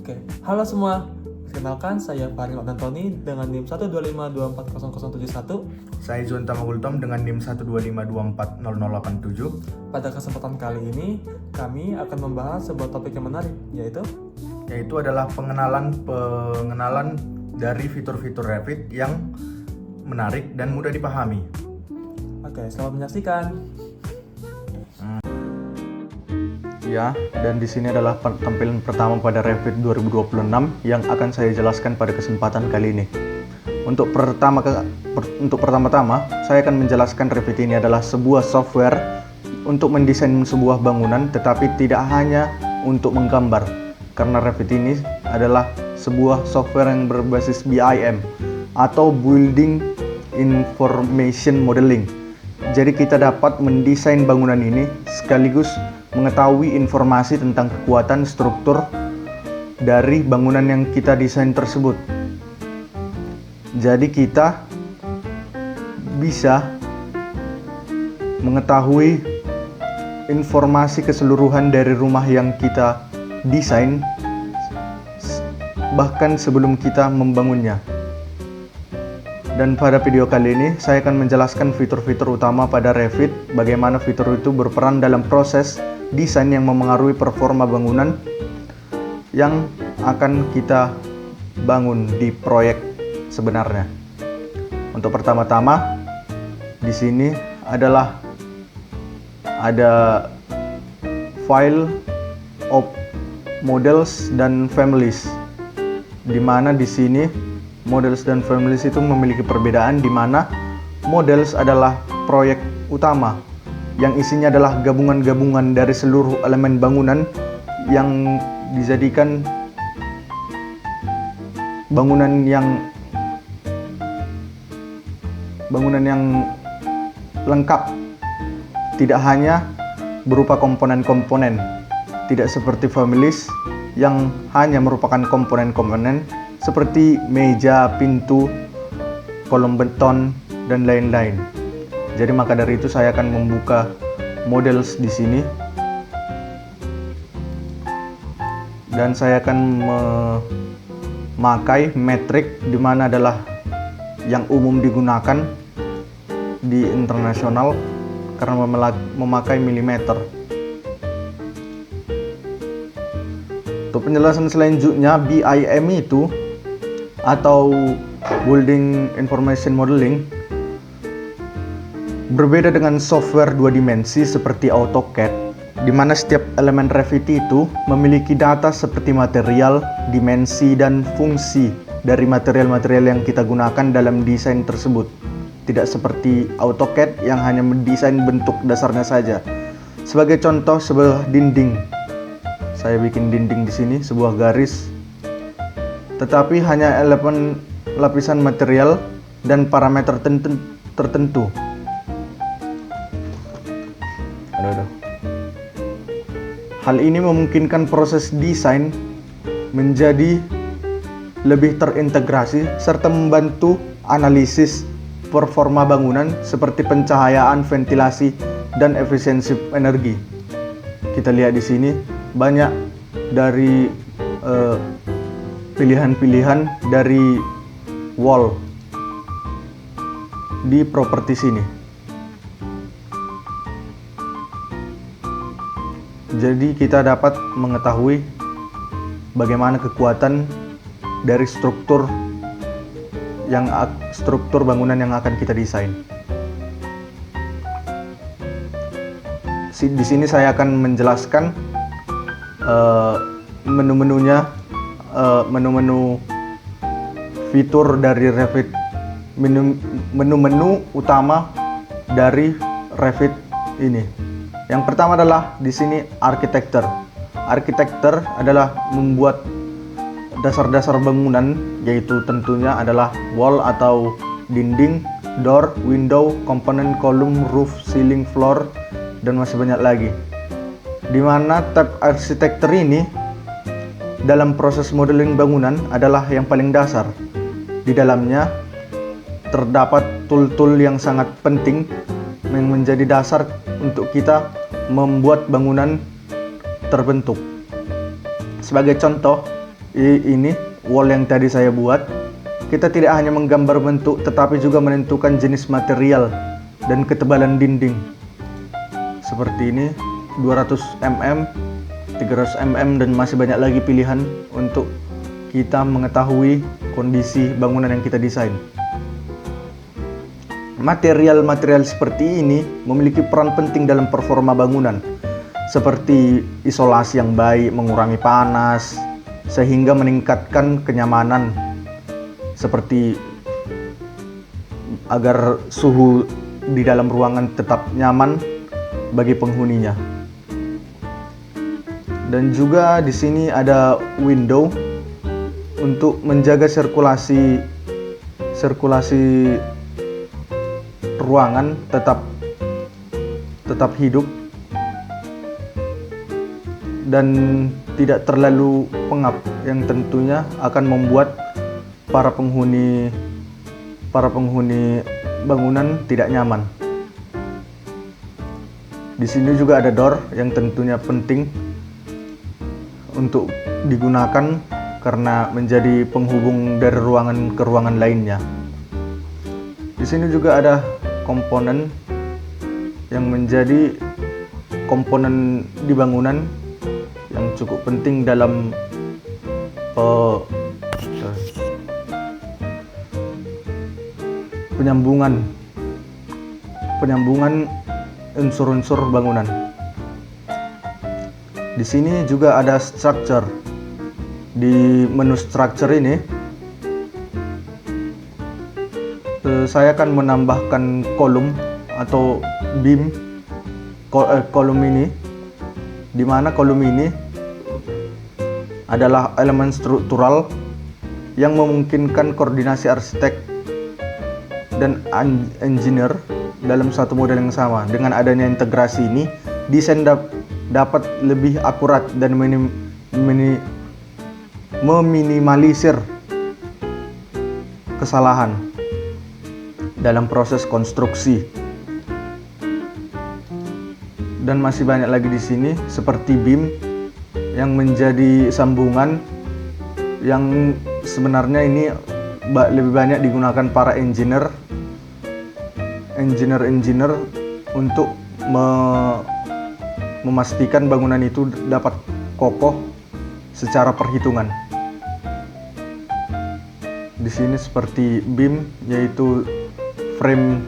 Oke, halo semua. Perkenalkan, saya Faril Antoni dengan NIM 125240071. Saya Jonta Magultom dengan NIM 125240087. Pada kesempatan kali ini, kami akan membahas sebuah topik yang menarik, yaitu adalah pengenalan dari fitur-fitur Revit yang menarik dan mudah dipahami. Oke, selamat menyaksikan. Ya, dan di sini adalah tampilan pertama pada Revit 2026 yang akan saya jelaskan pada kesempatan kali ini. Untuk pertama-tama, saya akan menjelaskan Revit ini adalah sebuah software untuk mendesain sebuah bangunan, tetapi tidak hanya untuk menggambar. Karena Revit ini adalah sebuah software yang berbasis BIM atau Building Information Modeling. Jadi kita dapat mendesain bangunan ini sekaligus mengetahui informasi tentang kekuatan struktur dari bangunan yang kita desain tersebut. Jadi kita bisa mengetahui informasi keseluruhan dari rumah yang kita desain bahkan sebelum kita membangunnya. Dan pada video kali ini saya akan menjelaskan fitur-fitur utama pada Revit, bagaimana fitur itu berperan dalam proses desain yang memengaruhi performa bangunan yang akan kita bangun di proyek sebenarnya. Untuk pertama-tama di sini ada file of models dan families, di mana di sini models dan families itu memiliki perbedaan, di mana models adalah proyek utama yang isinya adalah gabungan-gabungan dari seluruh elemen bangunan yang dijadikan bangunan yang lengkap, tidak hanya berupa komponen-komponen, tidak seperti families yang hanya merupakan komponen-komponen seperti meja, pintu, kolom beton, dan lain-lain. Jadi maka dari itu saya akan membuka models di sini dan saya akan memakai metrik, di mana adalah yang umum digunakan di internasional karena memakai milimeter. Untuk penjelasan selanjutnya, BIM itu atau Building Information Modeling berbeda dengan software dua dimensi seperti AutoCAD, di mana setiap elemen Revit itu memiliki data seperti material, dimensi, dan fungsi dari material-material yang kita gunakan dalam desain tersebut. Tidak seperti AutoCAD yang hanya mendesain bentuk dasarnya saja. Sebagai contoh, sebuah dinding. Saya bikin dinding di sini, sebuah garis. Tetapi hanya elemen lapisan material dan parameter tertentu. Hal ini memungkinkan proses desain menjadi lebih terintegrasi serta membantu analisis performa bangunan seperti pencahayaan, ventilasi, dan efisiensi energi. Kita lihat di sini banyak dari pilihan-pilihan dari wall di properti sini. Jadi kita dapat mengetahui bagaimana kekuatan dari struktur bangunan yang akan kita desain. Di sini saya akan menjelaskan menu-menunya, menu-menu fitur dari Revit, menu-menu utama dari Revit ini. Yang pertama adalah di sini arsitektur. Arsitektur adalah membuat dasar-dasar bangunan, yaitu tentunya adalah wall atau dinding, door, window, komponen, kolom, roof, ceiling, floor, dan masih banyak lagi. Di mana tab arsitektur ini dalam proses modeling bangunan adalah yang paling dasar. Di dalamnya terdapat tool-tool yang sangat penting yang menjadi dasar untuk kita membuat bangunan terbentuk. Sebagai contoh, ini wall yang tadi saya buat, kita tidak hanya menggambar bentuk tetapi juga menentukan jenis material dan ketebalan dinding. Seperti ini, 200 mm, 300 mm, dan masih banyak lagi pilihan untuk kita mengetahui kondisi bangunan yang kita desain. Material-material seperti ini memiliki peran penting dalam performa bangunan, seperti isolasi yang baik, mengurangi panas, sehingga meningkatkan kenyamanan, seperti agar suhu di dalam ruangan tetap nyaman bagi penghuninya. Dan juga di sini ada window untuk menjaga sirkulasi ruangan tetap hidup dan tidak terlalu pengap, yang tentunya akan membuat para penghuni bangunan tidak nyaman. Di sini juga ada door yang tentunya penting untuk digunakan karena menjadi penghubung dari ruangan ke ruangan lainnya. Di sini juga ada komponen yang menjadi komponen di bangunan yang cukup penting dalam penyambungan unsur-unsur bangunan. Di sini juga ada structure. Di menu structure ini saya akan menambahkan kolom atau beam kolom ini, di mana kolom ini adalah elemen struktural yang memungkinkan koordinasi arsitek dan engineer dalam satu model yang sama. Dengan adanya integrasi ini, desain dapat lebih akurat dan meminimalisir kesalahan dalam proses konstruksi. Dan masih banyak lagi di sini, seperti beam yang menjadi sambungan, yang sebenarnya ini lebih banyak digunakan para engineer untuk memastikan bangunan itu dapat kokoh secara perhitungan. Di sini seperti beam, yaitu frame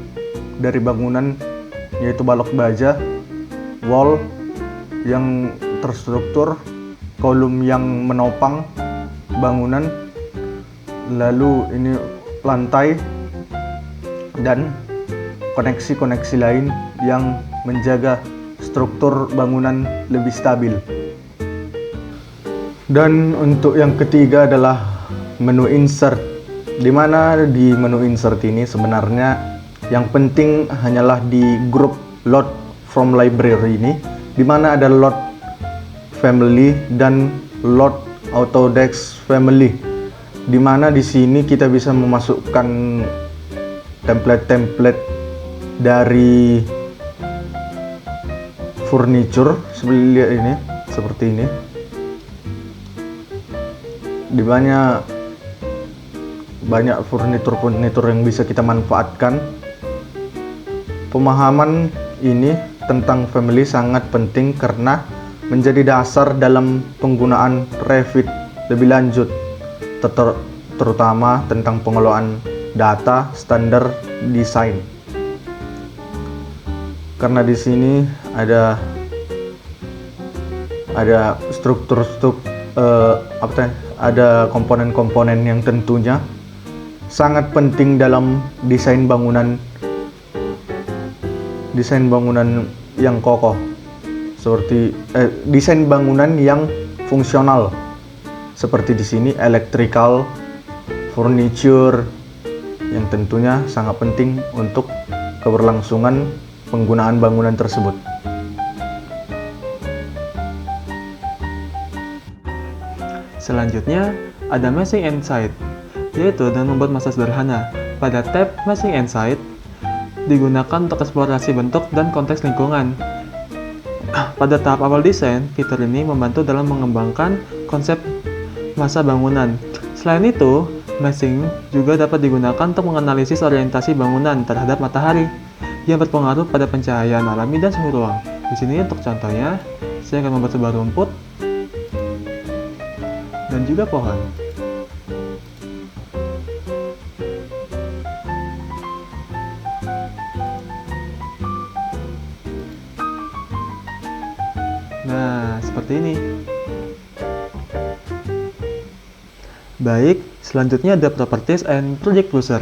dari bangunan, yaitu balok baja, wall yang terstruktur, kolom yang menopang bangunan, lalu ini lantai dan koneksi-koneksi lain yang menjaga struktur bangunan lebih stabil. Dan untuk yang ketiga adalah menu insert, di mana di menu insert ini sebenarnya yang penting hanyalah di grup load from library ini, di mana ada load family dan load Autodesk family, di mana di sini kita bisa memasukkan template-template dari furniture seperti ini. Di banyak furnitur yang bisa kita manfaatkan. Pemahaman ini tentang family sangat penting karena menjadi dasar dalam penggunaan Revit lebih lanjut, terutama tentang pengelolaan data standar desain. Karena di sini ada ada komponen-komponen yang tentunya sangat penting dalam desain bangunan yang kokoh, seperti desain bangunan yang fungsional, seperti di sini electrical, furniture, yang tentunya sangat penting untuk keberlangsungan penggunaan bangunan tersebut. Selanjutnya ada Matching Inside, yaitu dengan membuat masa sederhana. Pada tab Matching Inside digunakan untuk eksplorasi bentuk dan konteks lingkungan. Pada tahap awal desain, fitur ini membantu dalam mengembangkan konsep massa bangunan. Selain itu, massing juga dapat digunakan untuk menganalisis orientasi bangunan terhadap matahari yang berpengaruh pada pencahayaan alami dan suhu ruang. Di sini untuk contohnya, saya akan membuat sebuah rumput dan juga pohon. Nah, seperti ini. Baik, selanjutnya ada Properties and Project Browser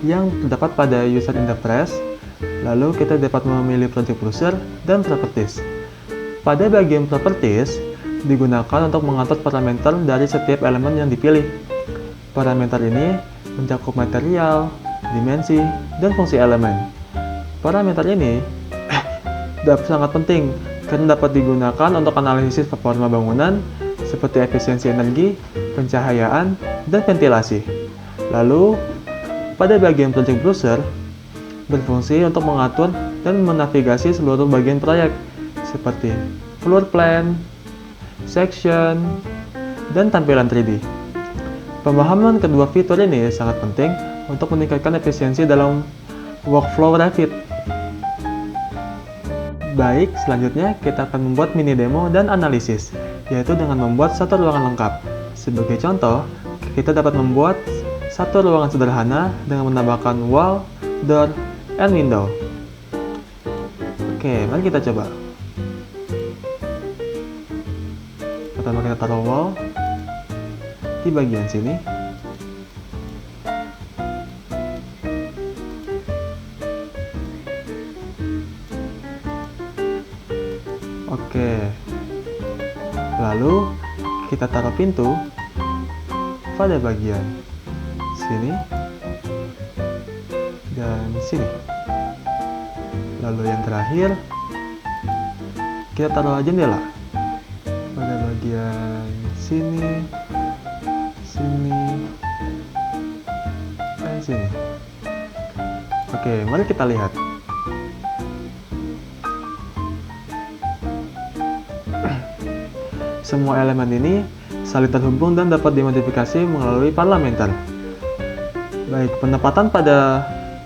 yang terdapat pada User Interface. Lalu kita dapat memilih Project Browser dan Properties. Pada bagian Properties, digunakan untuk mengatur parameter dari setiap elemen yang dipilih. Parameter ini mencakup material, dimensi, dan fungsi elemen. Parameter ini sangat penting karena dapat digunakan untuk analisis performa bangunan seperti efisiensi energi, pencahayaan, dan ventilasi. Lalu, pada bagian Project Browser, berfungsi untuk mengatur dan menavigasi seluruh bagian proyek, seperti floor plan, section, dan tampilan 3D. Pemahaman kedua fitur ini sangat penting untuk meningkatkan efisiensi dalam workflow Revit. Baik, selanjutnya kita akan membuat mini demo dan analisis, yaitu dengan membuat satu ruangan lengkap. Sebagai contoh, kita dapat membuat satu ruangan sederhana dengan menambahkan wall, door, and window. Oke, mari kita coba. Pertama kita taruh wall di bagian sini. Oke. Lalu kita taruh pintu pada bagian sini dan sini. Lalu yang terakhir kita taruh jendela pada bagian sini, sini, dan sini. Oke, mari kita lihat. Semua elemen ini saling terhubung dan dapat dimodifikasi melalui parlementer. Baik,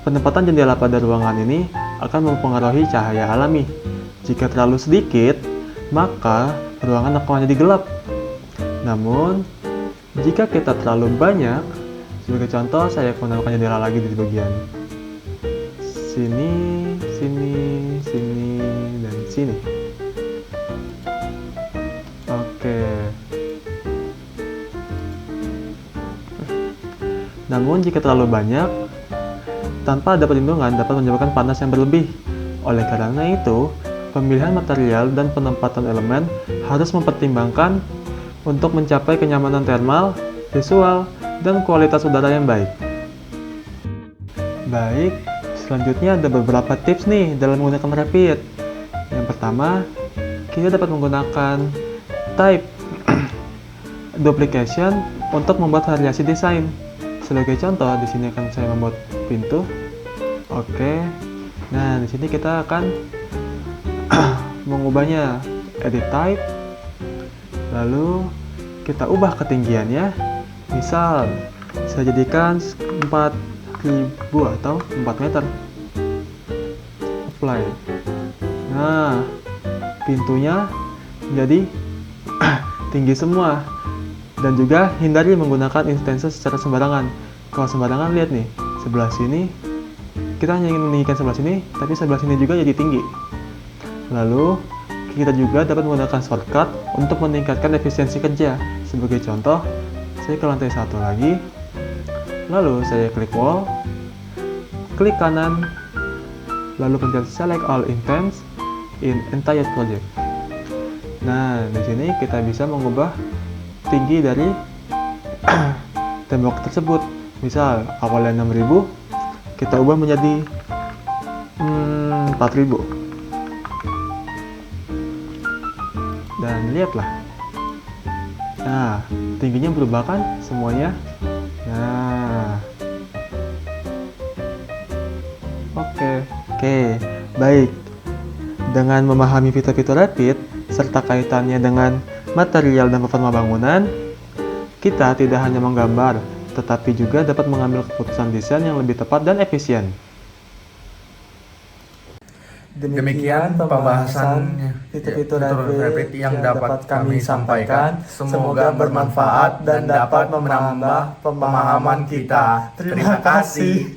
penempatan jendela pada ruangan ini akan mempengaruhi cahaya alami. Jika terlalu sedikit, maka ruangan akan menjadi gelap. Namun, jika kita terlalu banyak, sebagai contoh saya akan menambahkan jendela lagi di bagian sini, sini, sini, dan sini. Oke. Namun jika terlalu banyak, tanpa ada perlindungan dapat menyebabkan panas yang berlebih. Oleh karena itu, pemilihan material dan penempatan elemen harus mempertimbangkan untuk mencapai kenyamanan termal, visual, dan kualitas udara yang baik. Baik, selanjutnya ada beberapa tips nih dalam menggunakan Revit. Yang pertama, kita dapat menggunakan type duplication untuk membuat variasi desain. Sebagai contoh, di sini akan saya membuat pintu. Oke. Nah, di sini kita akan mengubahnya, edit type. Lalu kita ubah ketinggiannya. Misal, saya jadikan 4000 atau 4 meter. Apply. Nah, pintunya menjadi tinggi semua. Dan juga hindari menggunakan instansi secara sembarangan. Kalau sembarangan, lihat nih, sebelah sini kita hanya ingin meninggikan sebelah sini, tapi sebelah sini juga jadi tinggi. Lalu kita juga dapat menggunakan shortcut untuk meningkatkan efisiensi kerja. Sebagai contoh, saya ke lantai 1 lagi, lalu saya klik wall, klik kanan, lalu pencet select all intents in entire project. Nah, di sini kita bisa mengubah tinggi dari tembok tersebut. Misal awalnya 6000, kita ubah menjadi 4000. Dan lihatlah. Nah, tingginya berubah kan semuanya? Nah. Oke, baik. Dengan memahami fitur-fitur Revit serta kaitannya dengan material dan performa bangunan, Kita tidak hanya menggambar, tetapi juga dapat mengambil keputusan desain yang lebih tepat dan efisien. Demikian pembahasan fitur Revit yang dapat kami sampaikan. Semoga bermanfaat dan dapat menambah pemahaman kita. Terima kasih.